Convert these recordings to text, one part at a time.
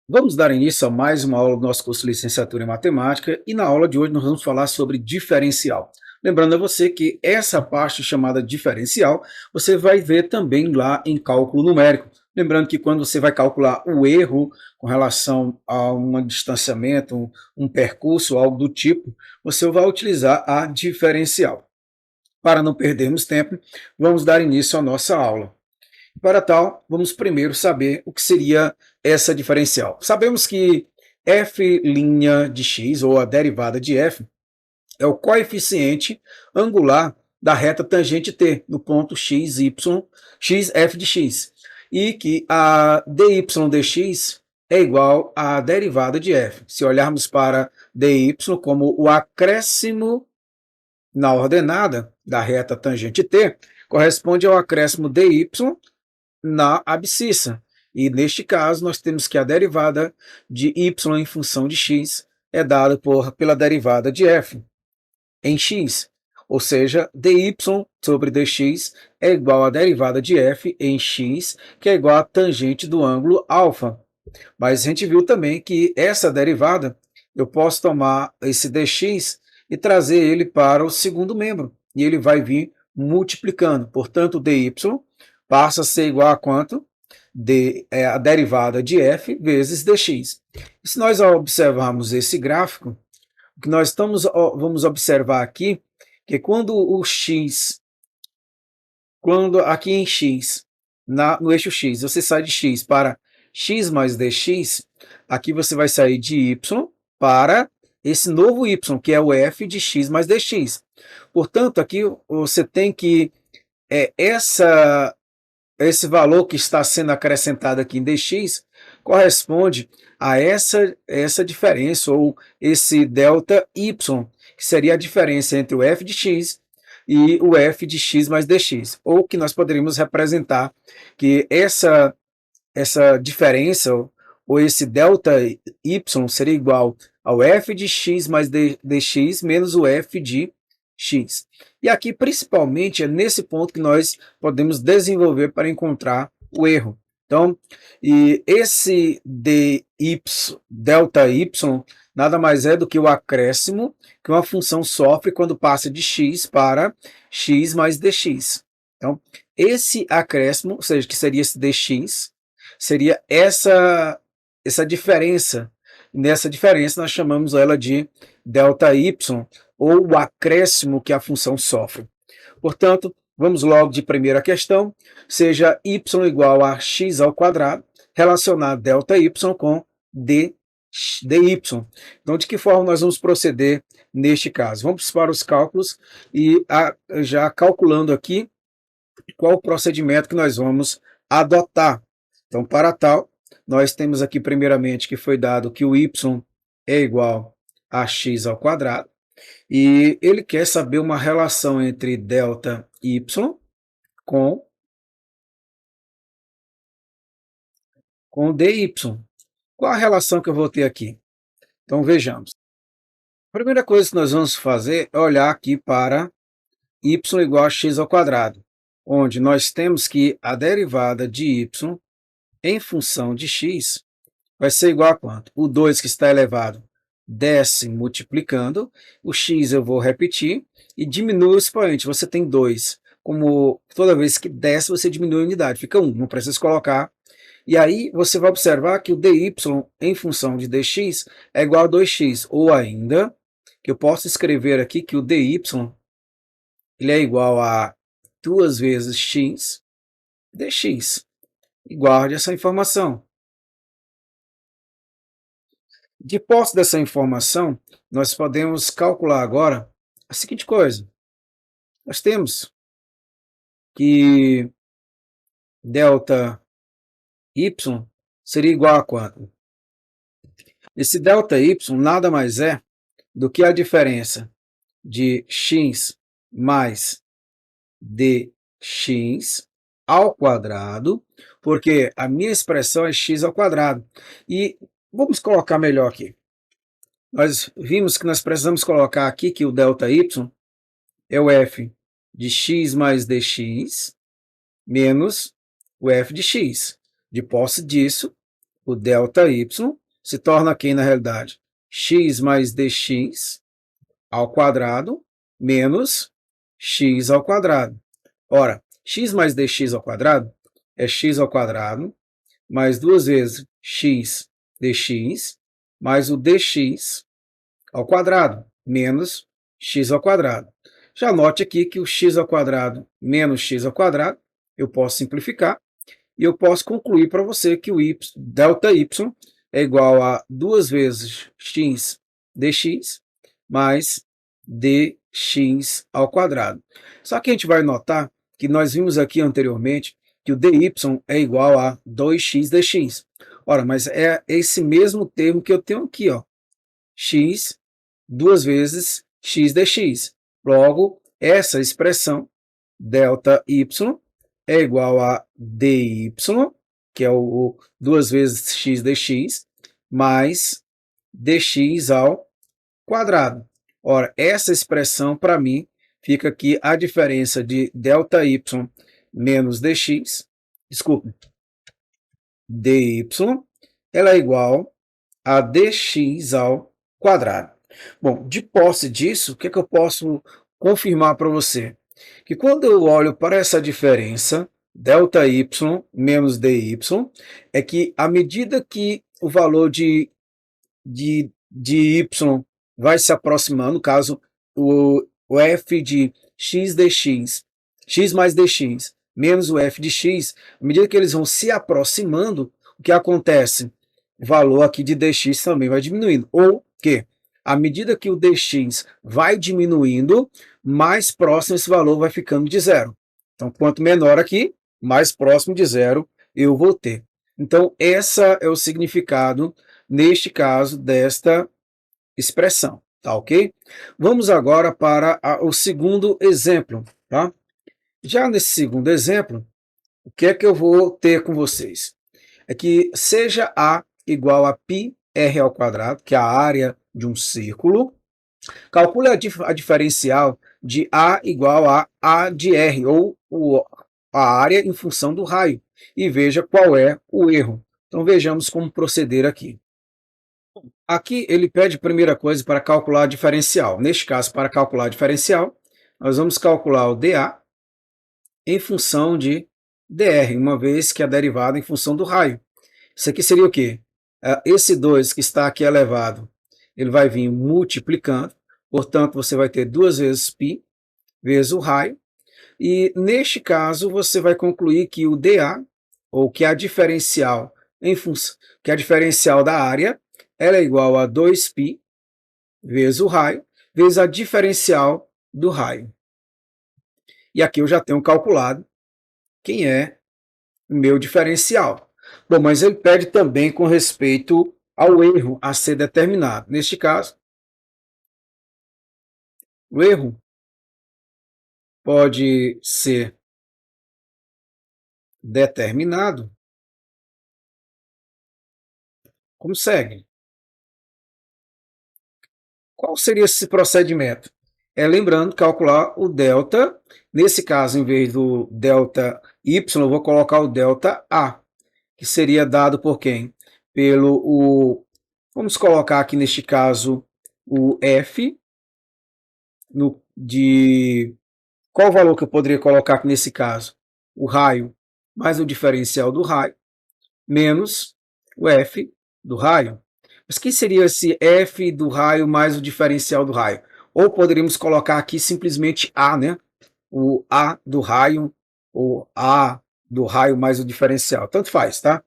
Vamos dar início a mais uma aula do nosso curso de Licenciatura em Matemática e na aula de hoje nós vamos falar sobre diferencial. Lembrando a você que essa parte chamada diferencial você vai ver também lá em cálculo numérico. Lembrando que quando você vai calcular o erro com relação a um distanciamento, um percurso, algo do tipo, você vai utilizar a diferencial. Para não perdermos tempo, vamos dar início à nossa aula. Para tal, vamos primeiro saber o que seria essa diferencial. Sabemos que f' de x, ou a derivada de f, é o coeficiente angular da reta tangente t, no ponto x, y, x, f de x. E que a dy dx é igual à derivada de f. Se olharmos para dy como o acréscimo na ordenada da reta tangente t, corresponde ao acréscimo dy na abscissa. E neste caso, nós temos que a derivada de y em função de x é dada pela derivada de f em x. Ou seja, dy sobre dx é igual à derivada de f em x, que é igual à tangente do ângulo alfa. Mas a gente viu também que essa derivada, eu posso tomar esse dx e trazer ele para o segundo membro. E ele vai vir multiplicando. Portanto, dy passa a ser igual a quanto? A derivada de f vezes dx. E se nós observarmos esse gráfico, o que nós vamos observar aqui, que quando o x, quando aqui em x, no eixo x, você sai de x para x mais dx, aqui você vai sair de y para esse novo y, que é o f de x mais dx. Portanto, aqui você tem que esse valor que está sendo acrescentado aqui em dx corresponde a essa diferença, ou esse delta y, que seria a diferença entre o f de x e o f de x mais dx, ou que nós poderíamos representar que essa diferença, ou esse delta y, seria igual ao f de x mais dx menos o f de x. E aqui, principalmente, é nesse ponto que nós podemos desenvolver para encontrar o erro. Então, e esse delta y, nada mais é do que o acréscimo que uma função sofre quando passa de x para x mais dx. Então, esse acréscimo, ou seja, que seria esse dx, seria essa diferença. Nessa diferença, nós chamamos ela de delta y, ou o acréscimo que a função sofre. Portanto, vamos logo de primeira questão, seja y igual a x ao quadrado, relacionar delta y com dy. Então, de que forma nós vamos proceder neste caso? Vamos para os cálculos e já calculando aqui qual o procedimento que nós vamos adotar. Então, para tal, nós temos aqui primeiramente que foi dado que o y é igual a x ao quadrado, e ele quer saber uma relação entre delta y com dy. Qual a relação que eu vou ter aqui? Então, vejamos. A primeira coisa que nós vamos fazer é olhar aqui para y igual a x ao quadrado, onde nós temos que a derivada de y em função de x vai ser igual a quanto? O 2 que está elevado desce multiplicando, o x eu vou repetir, e diminui o expoente. Você tem 2. Como toda vez que desce, você diminui a unidade, fica 1, não precisa colocar. E aí você vai observar que o dy em função de dx é igual a 2x, ou ainda, que eu posso escrever aqui que o dy ele é igual a 2 vezes x dx. E guarde essa informação. De posse dessa informação, nós podemos calcular agora a seguinte coisa. Nós temos que delta y seria igual a quanto? Esse delta y nada mais é do que a diferença de x mais dx ao quadrado, porque a minha expressão é x ao quadrado. E vamos colocar melhor aqui. Nós vimos que nós precisamos colocar aqui que o delta y é o f de x mais dx menos o f de x. De posse disso, o ΔY se torna aqui, na realidade, x mais dx ao quadrado menos x ao quadrado. Ora, x mais dx ao quadrado é x ao quadrado mais duas vezes x dx mais o dx ao quadrado menos x ao quadrado. Já note aqui que o x ao quadrado menos x ao quadrado, eu posso simplificar, e eu posso concluir para você que o ΔY é igual a duas vezes x dx mais dx ao quadrado. Só que a gente vai notar que nós vimos aqui anteriormente que o dy é igual a 2x dx. Ora, mas é esse mesmo termo que eu tenho aqui, ó, x duas vezes x dx. Logo, essa expressão ΔY é igual a dy, que é o duas vezes x dx, mais dx ao quadrado. Ora, essa expressão, para mim, fica aqui a diferença de ΔY menos dx, desculpe, dy, ela é igual a dx ao quadrado. Bom, de posse disso, o que é que eu posso confirmar para você? Que quando eu olho para essa diferença, ΔY menos dy, é que à medida que o valor de y vai se aproximando, no caso, o f de x dx, x mais dx, menos o f de x, à medida que eles vão se aproximando, o que acontece? O valor aqui de dx também vai diminuindo. Ou que, à medida que o dx vai diminuindo, mais próximo esse valor vai ficando de zero. Então, quanto menor aqui, mais próximo de zero eu vou ter. Então, esse é o significado, neste caso, desta expressão, tá ok? Vamos agora para o segundo exemplo, tá? Já nesse segundo exemplo, o que é que eu vou ter com vocês? É que seja A igual a πr ao quadrado, que é a área de um círculo, calcule a diferencial de A igual a A de R, ou a área em função do raio, e veja qual é o erro. Então vejamos como proceder aqui. Aqui ele pede, primeira coisa, para calcular a diferencial. Neste caso, para calcular a diferencial, nós vamos calcular o dA em função de dr, uma vez que a derivada é em função do raio. Isso aqui seria o quê? Esse 2 que está aqui elevado, ele vai vir multiplicando, portanto, você vai ter duas vezes π vezes o raio, e neste caso você vai concluir que o dA, ou que a diferencial em função, que a diferencial da área, ela é igual a 2π vezes o raio, vezes a diferencial do raio. E aqui eu já tenho calculado quem é o meu diferencial. Bom, mas ele pede também com respeito ao erro a ser determinado. Neste caso, o erro pode ser determinado como segue. Qual seria esse procedimento? Lembrando, calcular o delta. Nesse caso, em vez do delta y, eu vou colocar o delta A, que seria dado por quem? Vamos colocar aqui neste caso o f de qual valor que eu poderia colocar aqui nesse caso? O raio mais o diferencial do raio menos o f do raio. Mas quem seria esse f do raio mais o diferencial do raio? Ou poderíamos colocar aqui simplesmente a, né? O a do raio, ou a do raio mais o diferencial. Tanto faz, tá?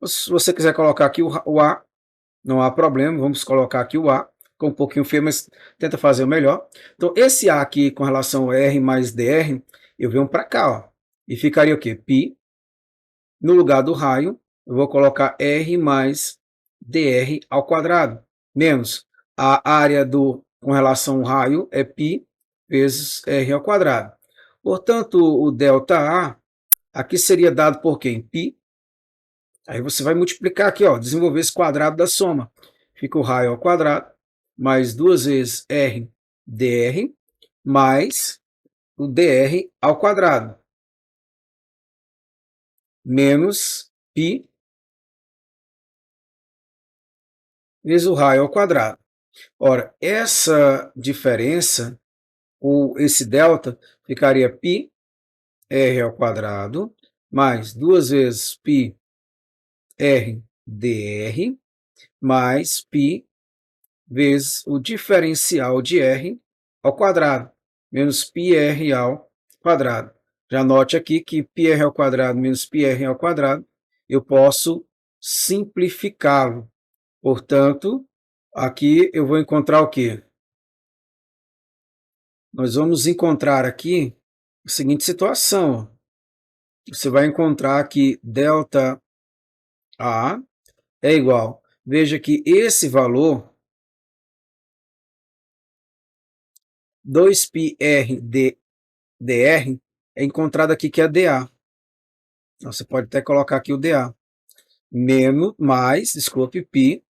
Se você quiser colocar aqui o a, não há problema, vamos colocar aqui o a, ficou um pouquinho feio, mas tenta fazer o melhor. Então, esse a aqui com relação ao r mais dr, eu venho para cá, ó, e ficaria o quê? Π, no lugar do raio, eu vou colocar r mais dr ao quadrado, menos a área com relação ao raio é π vezes r ao quadrado. Portanto, o ΔA aqui seria dado por quem? Π. Aí você vai multiplicar aqui, ó, desenvolver esse quadrado da soma. Fica o raio ao quadrado, mais duas vezes r dr, mais o dr ao quadrado, menos π vezes o raio ao quadrado. Ora, essa diferença, ou esse delta, ficaria πr ao quadrado, mais 2 vezes πr dr, mais π vezes o diferencial de r ao quadrado, menos πr ao quadrado. Já note aqui que πr ao quadrado menos πr ao quadrado, eu posso simplificá-lo. Portanto, aqui eu vou encontrar o quê? Nós vamos encontrar aqui a seguinte situação. Você vai encontrar que ΔA é igual. Veja que esse valor, 2πr dr, é encontrado aqui que é dA. Então, você pode até colocar aqui o dA. Desculpe, π,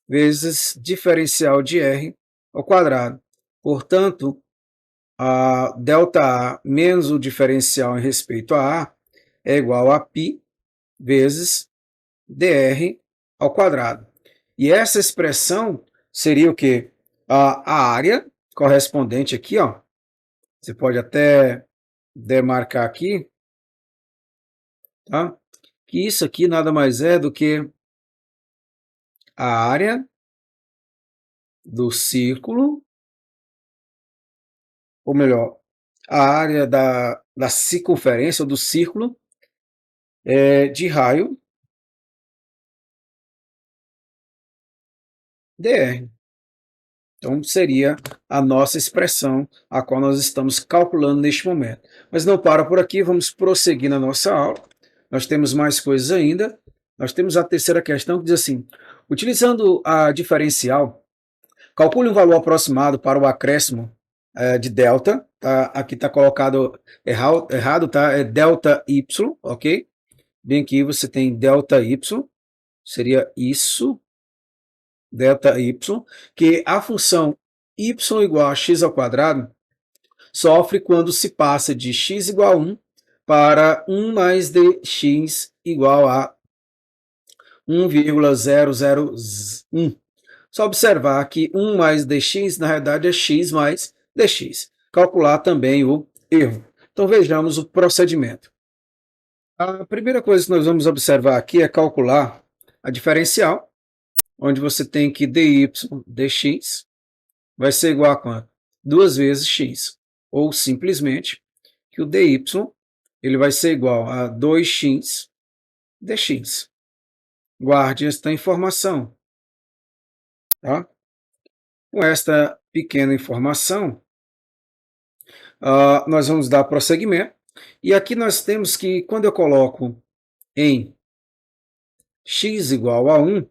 vezes diferencial de r ao quadrado. Portanto, a ΔA menos o diferencial em respeito a A é igual a π vezes dr ao quadrado. E essa expressão seria o quê? A área correspondente aqui, ó. Você pode até demarcar aqui, tá? Que isso aqui nada mais é do que a área do círculo, ou melhor, a área da circunferência ou do círculo de raio dr. Então, seria a nossa expressão a qual nós estamos calculando neste momento. Mas não para por aqui, vamos prosseguir na nossa aula. Nós temos mais coisas ainda. Nós temos a terceira questão que diz assim: utilizando a diferencial, calcule um valor aproximado para o acréscimo de delta. Tá? Aqui está colocado errado, tá? É delta y, ok? Bem aqui você tem delta y, seria isso, delta y, que a função y igual a x ao quadrado sofre quando se passa de x igual a 1 para 1 mais dx igual a 1,001. Só observar que 1 mais dx, na realidade, é x mais dx. Calcular também o erro. Então, vejamos o procedimento. A primeira coisa que nós vamos observar aqui é calcular a diferencial, onde você tem que dy dx vai ser igual a quanto? 2 vezes x. Ou, simplesmente, que o dy ele vai ser igual a 2x dx. Guarde esta informação. Tá? Com esta pequena informação, nós vamos dar prosseguimento. E aqui nós temos que, quando eu coloco em x igual a 1,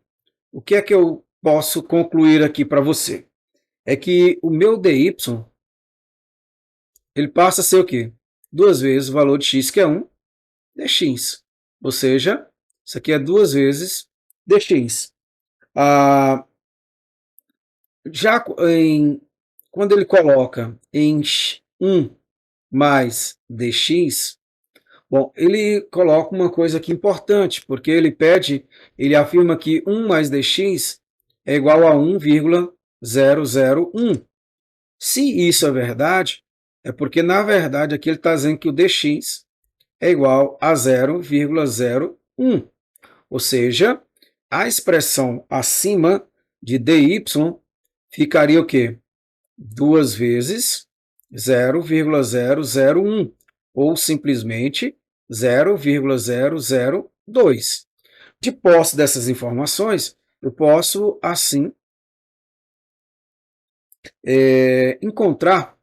o que é que eu posso concluir aqui para você? É que o meu dy, ele passa a ser o quê? 2 vezes o valor de x, que é 1, dx. Ou seja, isso aqui é 2 vezes dx. Quando ele coloca em 1 mais dx, bom, ele coloca uma coisa aqui importante, porque ele afirma que 1 mais dx é igual a 1,001. Se isso é verdade, é porque, na verdade, aqui ele está dizendo que o dx é igual a 0,01. Ou seja, a expressão acima de dy ficaria o quê? 2 vezes 0,001, ou simplesmente 0,002. De posse dessas informações, eu posso, assim, encontrar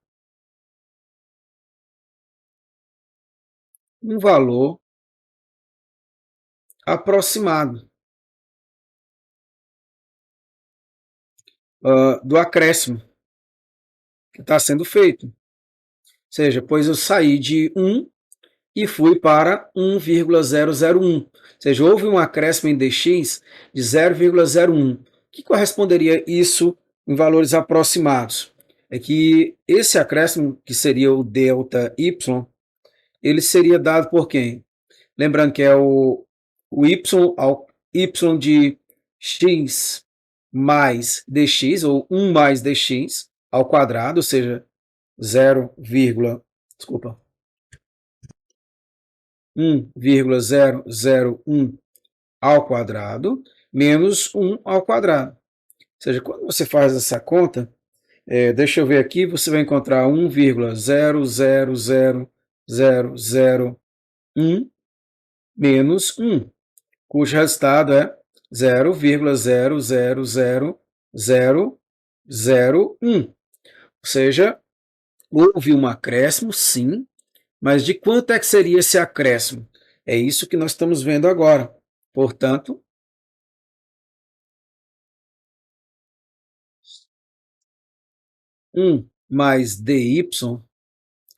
um valor aproximado do acréscimo que está sendo feito. Ou seja, pois eu saí de 1 e fui para 1,001. Ou seja, houve um acréscimo em dx de 0,01. O que corresponderia isso em valores aproximados? É que esse acréscimo, que seria o delta y, ele seria dado por quem? Lembrando que é o y ao y de x mais dx, ou 1 mais dx ao quadrado, ou seja, 1,001 ao quadrado, menos 1 ao quadrado. Ou seja, quando você faz essa conta, deixa eu ver aqui, você vai encontrar 1,000001 menos 1, cujo resultado é 0,000001. Ou seja, houve um acréscimo, sim, mas de quanto é que seria esse acréscimo? É isso que nós estamos vendo agora. Portanto, 1 mais dy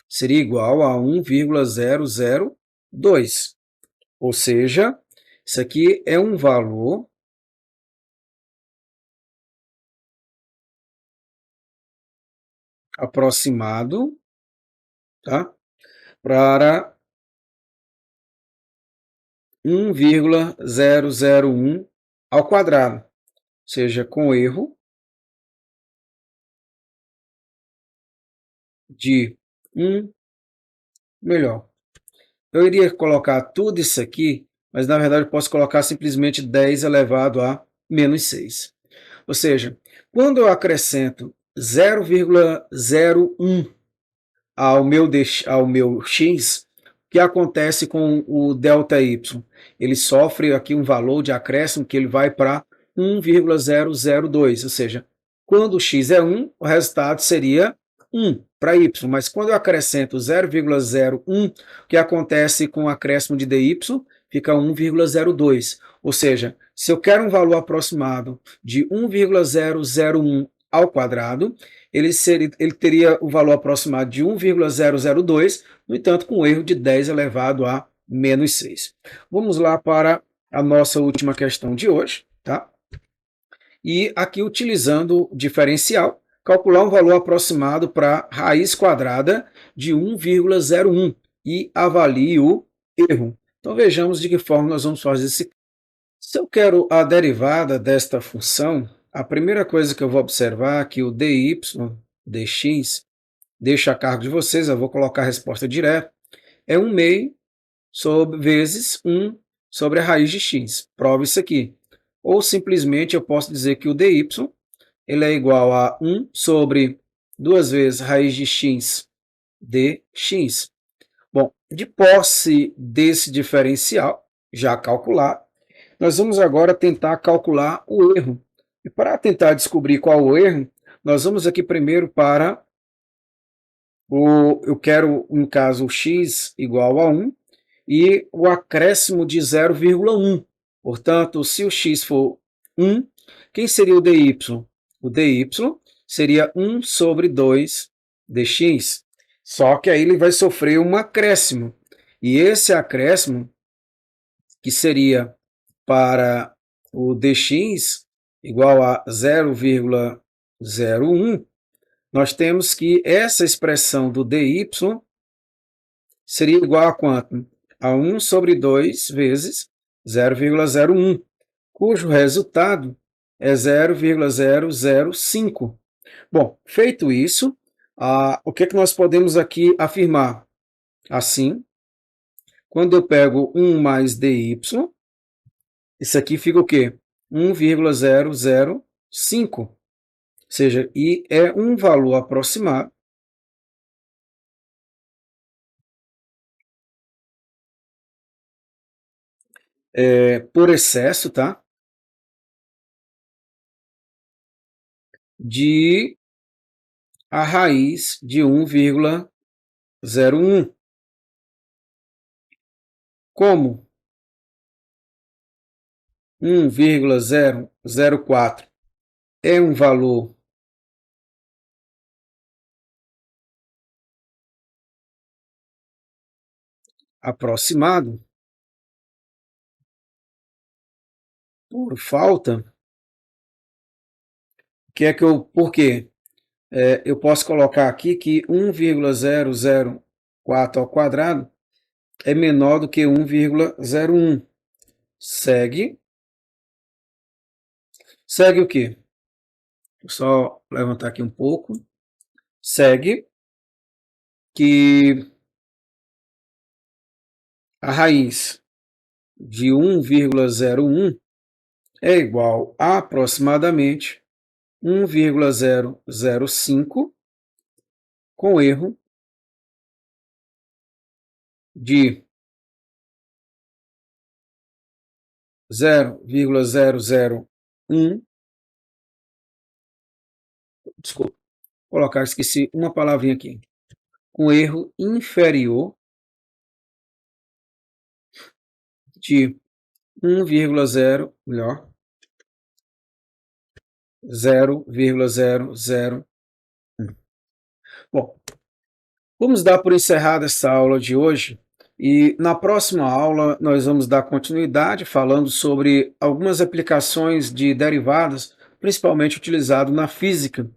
seria igual a 1,002. Ou seja, isso aqui é um valor aproximado, tá? Para 1,001 ao quadrado, ou seja, com erro de 1, melhor. Eu iria colocar tudo isso aqui, mas na verdade eu posso colocar simplesmente 10 elevado a menos 6. Ou seja, quando eu acrescento 0,01 ao meu x, o que acontece com o ΔY? Ele sofre aqui um valor de acréscimo que ele vai para 1,002, ou seja, quando o x é 1, o resultado seria 1 para y, mas quando eu acrescento 0,01, o que acontece com o acréscimo de dy? Fica 1,02, ou seja, se eu quero um valor aproximado de 1,001 ao quadrado, ele teria o valor aproximado de 1,002, no entanto, com um erro de 10 elevado a menos 6. Vamos lá para a nossa última questão de hoje, tá? E aqui, utilizando o diferencial, calcular um valor aproximado para raiz quadrada de 1,01 e avalie o erro. Então, vejamos de que forma nós vamos fazer esse. Se eu quero a derivada desta função, a primeira coisa que eu vou observar é que o dy, dx, deixa a cargo de vocês, eu vou colocar a resposta direta, é 1 meio sobre, vezes 1 sobre a raiz de x. Prova isso aqui. Ou simplesmente eu posso dizer que o dy ele é igual a 1 sobre 2 vezes raiz de x dx. Bom, de posse desse diferencial, já calculado, nós vamos agora tentar calcular o erro. E para tentar descobrir qual o erro, nós vamos aqui primeiro para eu quero, no caso, o x igual a 1 e o acréscimo de 0,1. Portanto, se o x for 1, quem seria o dy? O dy seria 1 sobre 2 dx. Só que aí ele vai sofrer um acréscimo. E esse acréscimo, que seria para o dx igual a 0,01, nós temos que essa expressão do dy seria igual a quanto? A 1 sobre 2 vezes 0,01, cujo resultado é 0,005. Bom, feito isso, o que nós podemos aqui afirmar? Assim, quando eu pego 1 mais dy, isso aqui fica o quê? 1,005. Ou seja, e é um valor aproximado por excesso, tá? De a raiz de 1,01. Como 1,004 é um valor aproximado por falta, por quê? Eu posso colocar aqui que 1,004 ao quadrado é menor do que 1,01. Segue o quê? Vou só levantar aqui um pouco. Segue que a raiz de 1,01 é igual a aproximadamente 1,005 com erro de 0,001, desculpa, colocar, esqueci uma palavrinha aqui, com erro inferior de 1,0, melhor, 0,001. Bom, vamos dar por encerrada essa aula de hoje e na próxima aula nós vamos dar continuidade falando sobre algumas aplicações de derivadas, principalmente utilizado na física.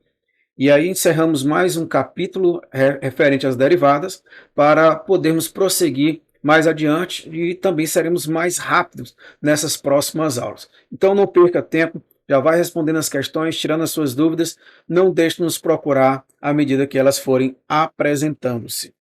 E aí encerramos mais um capítulo referente às derivadas para podermos prosseguir mais adiante e também seremos mais rápidos nessas próximas aulas. Então não perca tempo, já vai respondendo as questões, tirando as suas dúvidas, não deixe de nos procurar à medida que elas forem apresentando-se.